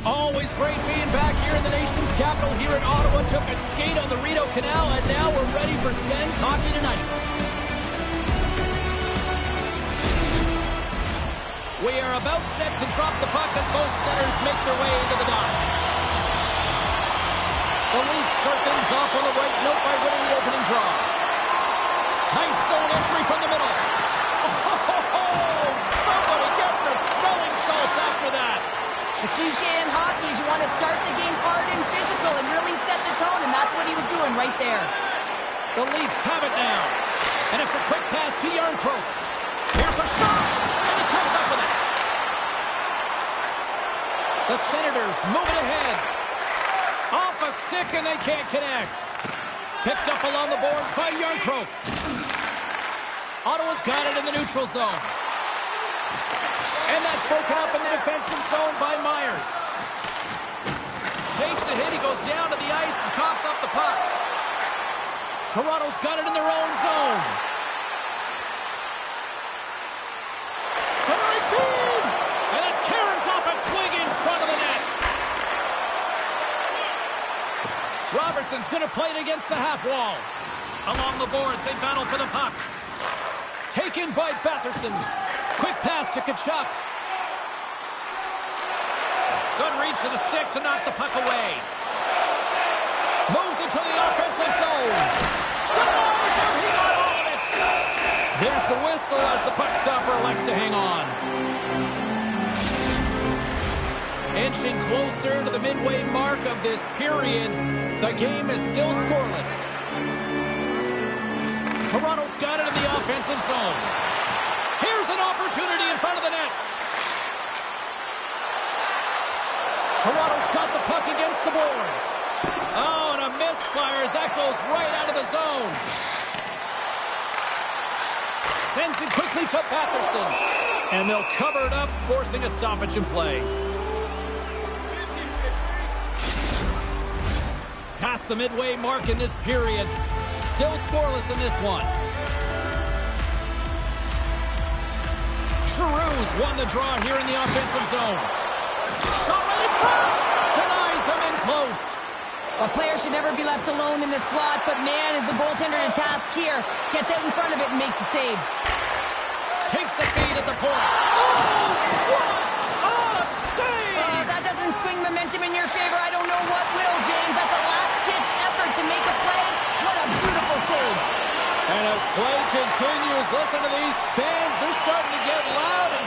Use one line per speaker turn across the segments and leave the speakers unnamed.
Always great being back here in the nation's capital here in Ottawa. Took a skate on the Rideau Canal, and now we're ready for Sens hockey tonight. We are about set to drop the puck as both centers make their way into the dot. The Leafs start things off on the right note by winning the opening draw. Nice zone entry from the middle. Oh, somebody get the smelling salts after that.
The cliche in hockey is you want to start the game hard and physical and really set the tone, and that's what he was doing right there.
The Leafs have it now. And it's a quick pass to Yarncroke. Here's a shot, and he comes up with it. The Senators move it ahead. Off a stick, and they can't connect. Picked up along the boards by Yarncroke. Ottawa's got it in the neutral zone. And that's broken up in the defensive zone by Myers. Takes a hit, he goes down to the ice and coughs up the puck. Toronto's got it in their own zone. Centering feed! And it caroms off a twig in front of the net. Robertson's going to play it against the half wall. Along the boards, they battle for the puck. Taken by Batherson. Quick pass to Tkachuk. Good reach to the stick to knock the puck away. Moves into the offensive zone. Denies him, he got all of it. There's the whistle as the puck stopper elects to hang on. Inching closer to the midway mark of this period, the game is still scoreless. Toronto's got it in the offensive zone. Here's an opportunity in front of the net. Toronto's got the puck against the boards. Oh, and a misfire as that goes right out of the zone. Sends it quickly to Batherson. And they'll cover it up, forcing a stoppage in play. Past the midway mark in this period. Still scoreless in this one. Giroux's won the draw here in the offensive zone. Shot right inside. Denies him in close.
A player should never be left alone in the slot, but man, is the goaltender to task here. Gets out in front of it and makes the save.
Takes the feed at the point. Oh, what a save!
That doesn't swing momentum in your favor. I don't know what will, James. That's a last-ditch effort to make a play. What a beautiful save.
And as play continues, listen to these fans. They're starting to get loud and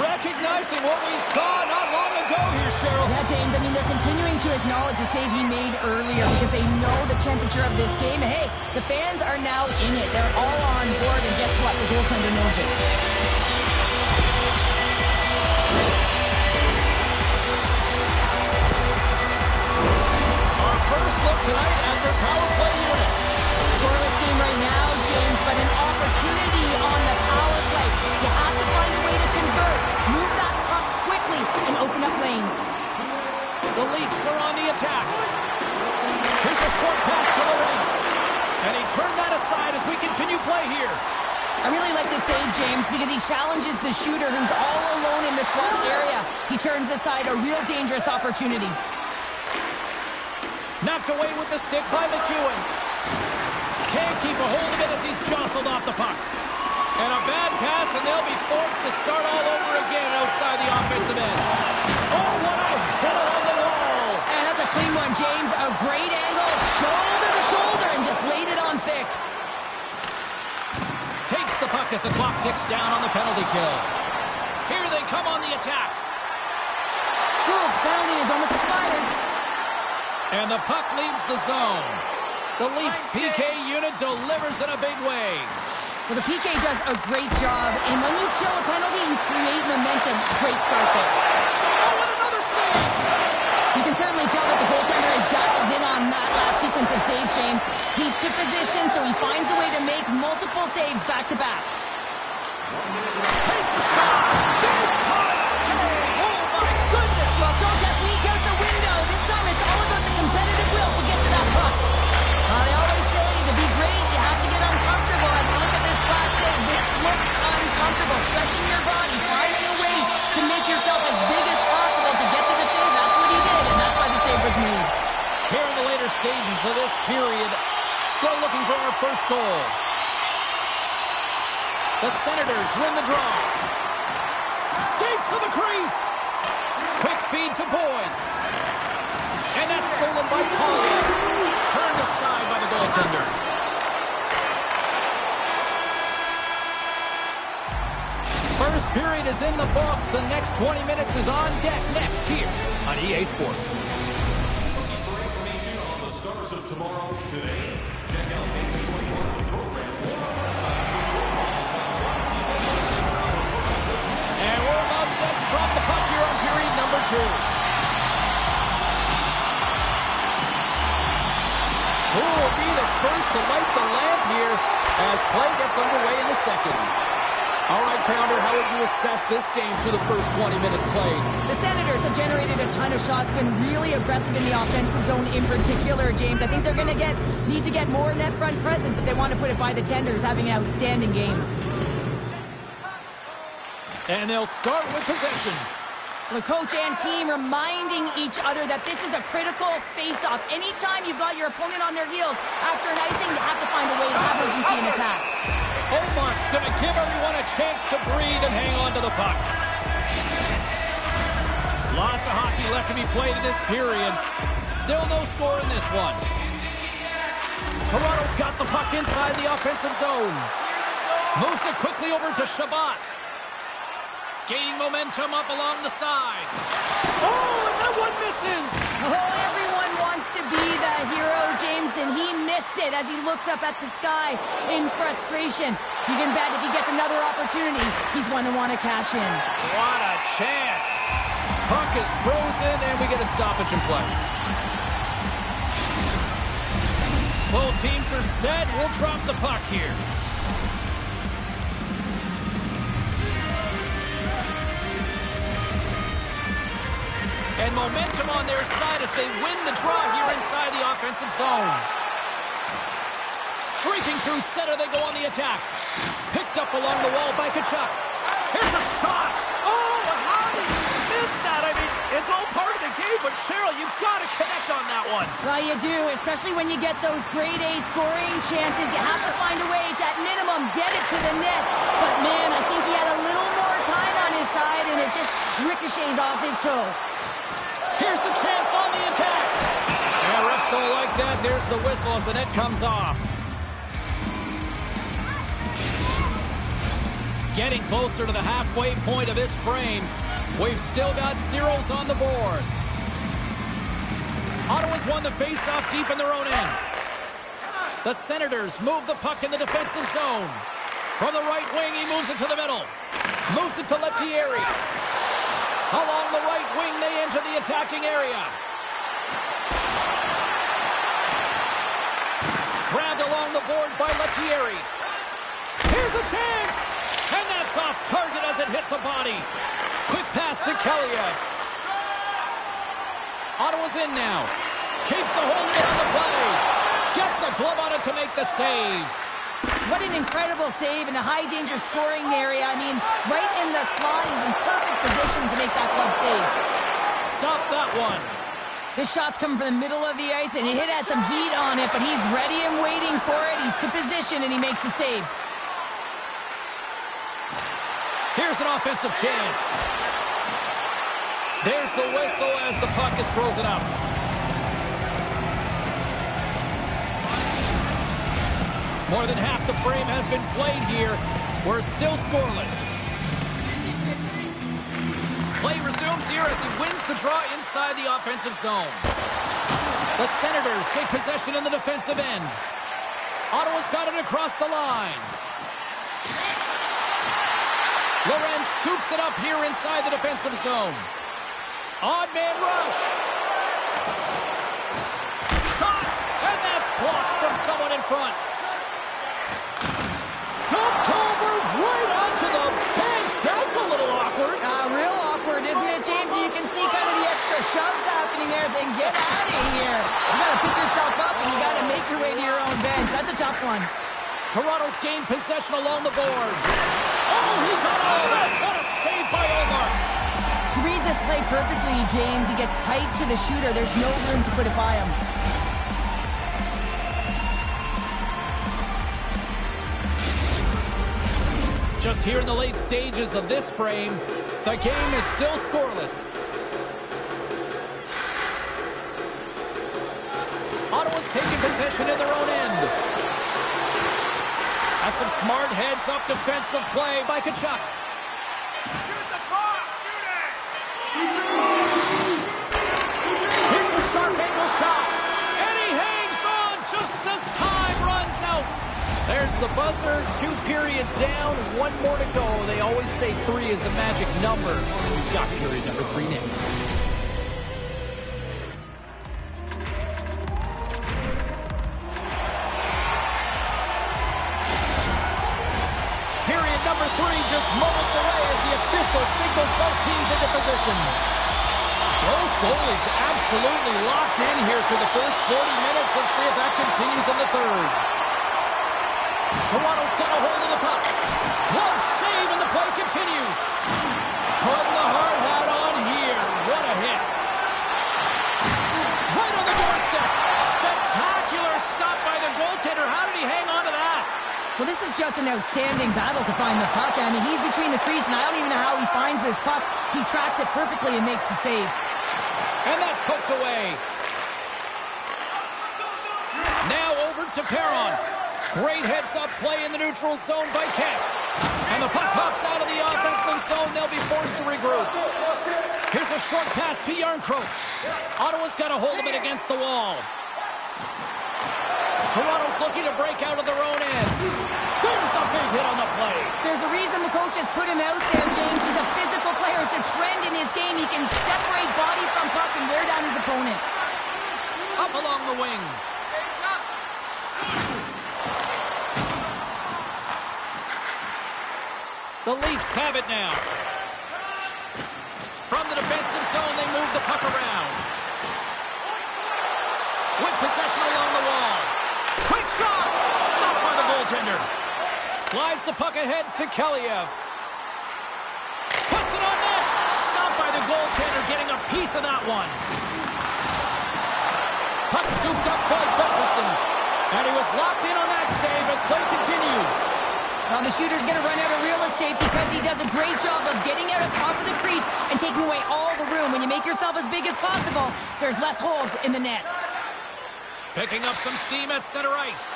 recognizing what we saw not long ago here, Cheryl.
Yeah, James, I mean, they're continuing to acknowledge the save he made earlier because they know the temperature of this game. And hey, the fans are now in it. They're all on board, and guess what? The goaltender knows it.
Our first look tonight at their power play unit.
Scoreless game right now, James, but an opportunity on the power play. You have to find a way to convert. Move that puck quickly and open up lanes.
The Leafs are on the attack. Here's a short pass to Lawrence. And he turned that aside as we continue play here.
I really like this save, James, because he challenges the shooter who's all alone in the slot area. He turns aside a real dangerous opportunity.
Knocked away with the stick by McEwen. Can't keep a hold of it as he's jostled off the puck. And a bad pass, and they'll be forced to start all over again outside the offensive end. Oh, what a hit on the wall.
And that's a clean one, James. A great angle, shoulder to shoulder, and just laid it on thick.
Takes the puck as the clock ticks down on the penalty kill. Here they come on the attack.
Rules penalty is almost expired.
And the puck leaves the zone. The Leafs PK unit delivers in a big way.
Well, the PK does a great job, and when you kill a penalty, you create momentum. Great start there.
Oh, and another save!
You can certainly tell that the goaltender is dialed in on that last sequence of saves, James. He's to position, so he finds a way to make multiple saves back-to-back.
Takes a shot! Big time save! Oh, my goodness!
Well, don't get weak out the window. This time it's all about the competitive will to get to that puck. They always say to be great, you have to get uncomfortable. As we look at this last save, this looks uncomfortable. Stretching your body, finding a way to make yourself as big as possible to get to the save. That's what he
stages of this period. Still looking for our first goal. The Senators win the draw. Skates to the crease. Quick feed to Boyd. And that's stolen by Collier. Turned aside by the goaltender. First period is in the books. The next 20 minutes is on deck next here on EA Sports.
For information on the stars of tomorrow today, check out page 21 of the program.
And we're about set to drop the puck here on period number 2. Who will be the first to light the lamp here as play gets underway in the second? All right, Pounder, how would you assess this game through the first 20 minutes played?
The Senators have generated a ton of shots, been really aggressive in the offensive zone in particular, James. I think they're going to need to get more net front presence if they want to put it by the Tenders, having an outstanding game.
And they'll start with possession.
The coach and team reminding each other that this is a critical face-off. Anytime you've got your opponent on their heels after an icing, you have to find a way to have urgency in attack.
Omark's going to give everyone a chance to breathe and hang on to the puck. Lots of hockey left to be played in this period. Still no score in this one. Toronto's got the puck inside the offensive zone. Moves it quickly over to Shabbat. Gaining momentum up along the side. Oh, and that one misses.
Oh, everyone wants to be the hero, James, and he missed it as he looks up at the sky in frustration. You can bet if he gets another opportunity, he's going to want to cash in.
What a chance. Puck is frozen, and we get a stoppage in play. Both teams are set. We'll drop the puck here. And momentum on their side as they win the draw here inside the offensive zone. Streaking through center, they go on the attack. Picked up along the wall by Kachuk. Here's a shot. Oh, how did you miss that? I mean, it's all part of the game, but Cheryl, you've got to connect on that one.
Well, you do, especially when you get those grade A scoring chances. You have to find a way to, at minimum, get it to the net. But, man, I think he had a little more time on his side, and it just ricochets off his toe.
Here's a chance on the attack. And refs don't like that. There's the whistle as the net comes off. Getting closer to the halfway point of this frame. We've still got zeros on the board. Ottawa's won the faceoff deep in their own end. The Senators move the puck in the defensive zone. From the right wing, he moves it to the middle. Moves it to Lettieri. Along the right wing, they enter the attacking area. Grabbed along the boards by Lettieri. Here's a chance! And that's off target as it hits a body. Quick pass to Kelly. Ottawa's in now. Keeps a hold of it on the play. Gets a glove on it to make the save.
What an incredible save in a high-danger scoring area. I mean, right in the slot. He's in perfect position to make that glove save.
Stop that one.
This shot's coming from the middle of the ice, and it has some heat on it, but he's ready and waiting for it. He's to position, and he makes the save.
Here's an offensive chance. There's the whistle as the puck is frozen up. More than half the frame has been played here. We're still scoreless. Play resumes here as he wins the draw inside the offensive zone. The Senators take possession in the defensive end. Ottawa's got it across the line. Lorenz scoops it up here inside the defensive zone. Odd man rush. Shot, and that's blocked from someone in front. Dumped over right onto the bench. That's a little awkward.
Real awkward, isn't it, James? You can see kind of the extra shoves happening there saying, get out of here. You got to pick yourself up, and you got to make your way to your own bench. That's a tough one.
Toronto's gained possession along the boards. Oh, he got all that. What a save by Omar.
He reads this play perfectly, James. He gets tight to the shooter. There's no room to put it by him.
just here in the late stages of this frame, the game is still scoreless. Ottawa's taking possession in their own end. That's some smart heads-up defensive play by Tkachuk.
Shoot the puck! Shoot it!
Here's a sharp angle shot. And he hangs on just as time runs out. There's the buzzer. 2 periods down. 1 more to go. They always say 3 is a magic number. We've got period number 3 next. Period number 3 just moments away as the official signals both teams into position. Both goalies absolutely locked in here for the first 40 minutes. Let's see if that continues in the third. Toronto's got a hold of the puck. Glove save and the play continues. Putting the hard hat on here. What a hit. Right on the doorstep. Spectacular stop by the goaltender. How did he hang on to that?
Well, this is just an outstanding battle to find the puck. I mean, he's between the crease, and I don't even know how he finds this puck. He tracks it perfectly and makes the save.
And that's poked away. Now over to Perron. Great heads-up play in the neutral zone by Kent. And the puck pops out of the offensive zone. They'll be forced to regroup. Here's a short pass to Yarncroke. Ottawa's got a hold of it against the wall. Toronto's looking to break out of their own end. There's a big hit on the play.
There's a reason the coach has put him out there, James. He's a physical player. It's a trend in his game. He can separate body from puck and wear down his opponent.
Up along the wing. The Leafs have it now. From the defensive zone, they move the puck around. With possession along the wall. Quick shot! Stopped by the goaltender. Slides the puck ahead to Keliev. Puts it on net. Stopped by the goaltender, getting a piece of that one. Puck scooped up by Butterson. And he was locked in on that save as play continues.
Well, the shooter's going to run out of real estate because he does a great job of getting out of top of the crease and taking away all the room. When you make yourself as big as possible, there's less holes in the net.
Picking up some steam at center ice.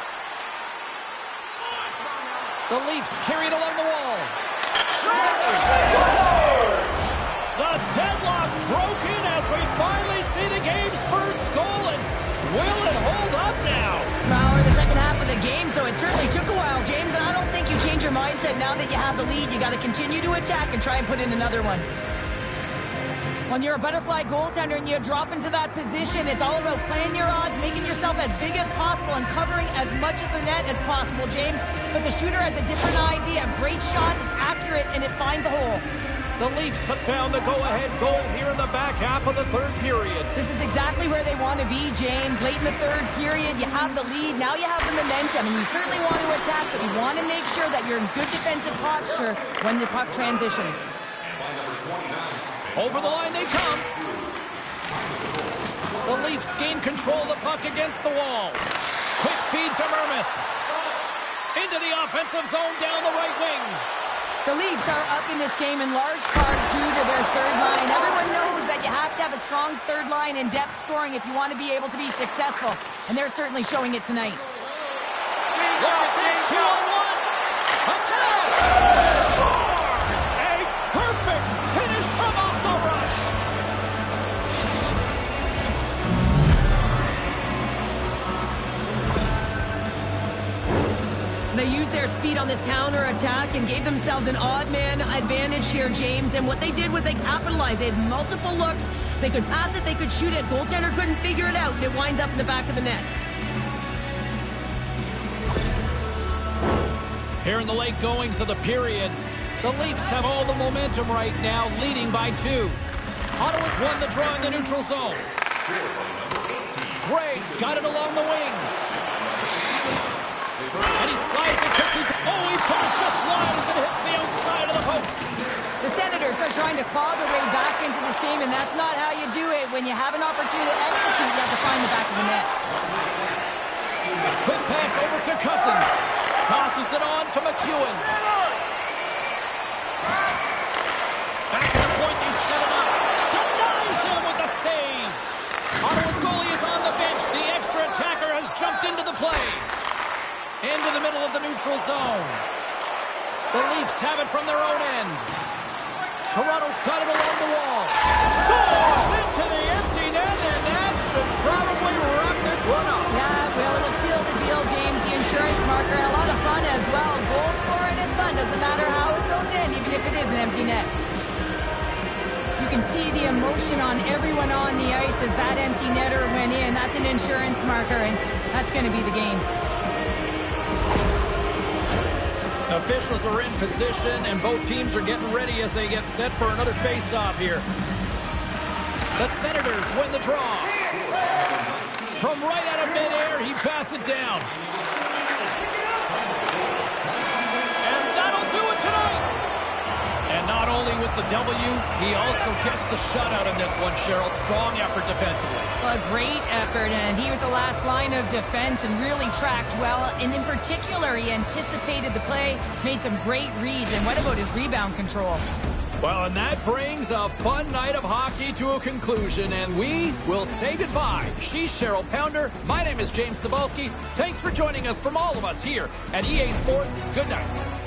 The Leafs carried along the wall. Scores! The deadlock broken as we finally see the game's first goal. And will it hold up now?
Well, we're in the second half of the game, so it certainly took a while, James. And I don't think you change your mindset now that you have the lead. You got to continue to attack and try and put in another one. When you're a butterfly goaltender and you drop into that position, it's all about playing your odds, making yourself as big as possible, and covering as much of the net as possible, James. But the shooter has a different idea. Great shot, it's accurate, and it finds a hole.
The Leafs have found the go-ahead goal here in the back half of the third period.
This is exactly where they want to be, James. Late in the third period, you have the lead. Now you have the momentum, and you certainly want to attack, but you want to make sure that you're in good defensive posture when the puck transitions.
Over the line they come. The Leafs gain control of the puck against the wall. Quick feed to Mermis. Into the offensive zone down the right wing.
The Leafs are up in this game in large part due to their third line. Everyone knows that you have to have a strong third line and depth scoring if you want to be able to be successful. And they're certainly showing it tonight.
Look at this, 2-on-1. A pass! Scores! A perfect finish from off the rush.
They used their speed on this counter-attack and gave themselves an odd man advantage here, James. And what they did was they capitalized. They had multiple looks. They could pass it, they could shoot it. Goaltender couldn't figure it out, and it winds up in the back of the net.
Here in the late goings of the period, the Leafs have all the momentum right now, leading by 2. Ottawa's won the draw in the neutral zone. Gregg's got it along the wing. And he slides it quickly. Oh, he put it just wide as it hits the outside of the post.
The Senators are trying to claw their way back into this game, and that's not how you do it. When you have an opportunity to execute, you have to find the back of the net.
Quick pass over to Cousins. Tosses it on to McEwen. neutral zone. The Leafs have it from their own end. Toronto's got it along the wall. Scores into the empty net, and that should probably wrap this one up.
Yeah, well, it'll seal the deal, James. The insurance marker, and a lot of fun as well. Goal scoring is fun. Doesn't matter how it goes in, even if it is an empty net. You can see the emotion on everyone on the ice as that empty netter went in. That's an insurance marker, and that's going to be the game.
Officials are in position, and both teams are getting ready as they get set for another face-off here. The Senators win the draw. From right out of midair, he bats it down. And that'll do it tonight. And not only with the W, he also gets the shutout in this one, Cheryl. Strong effort defensively.
Well, a great effort, and he was the last line of defense and really tracked well. And in particular, he anticipated the play, made some great reads. And what about his rebound control?
Well, and that brings a fun night of hockey to a conclusion, and we will say goodbye. She's Cheryl Pounder. My name is James Cebulski. Thanks for joining us from all of us here at EA Sports. Good night.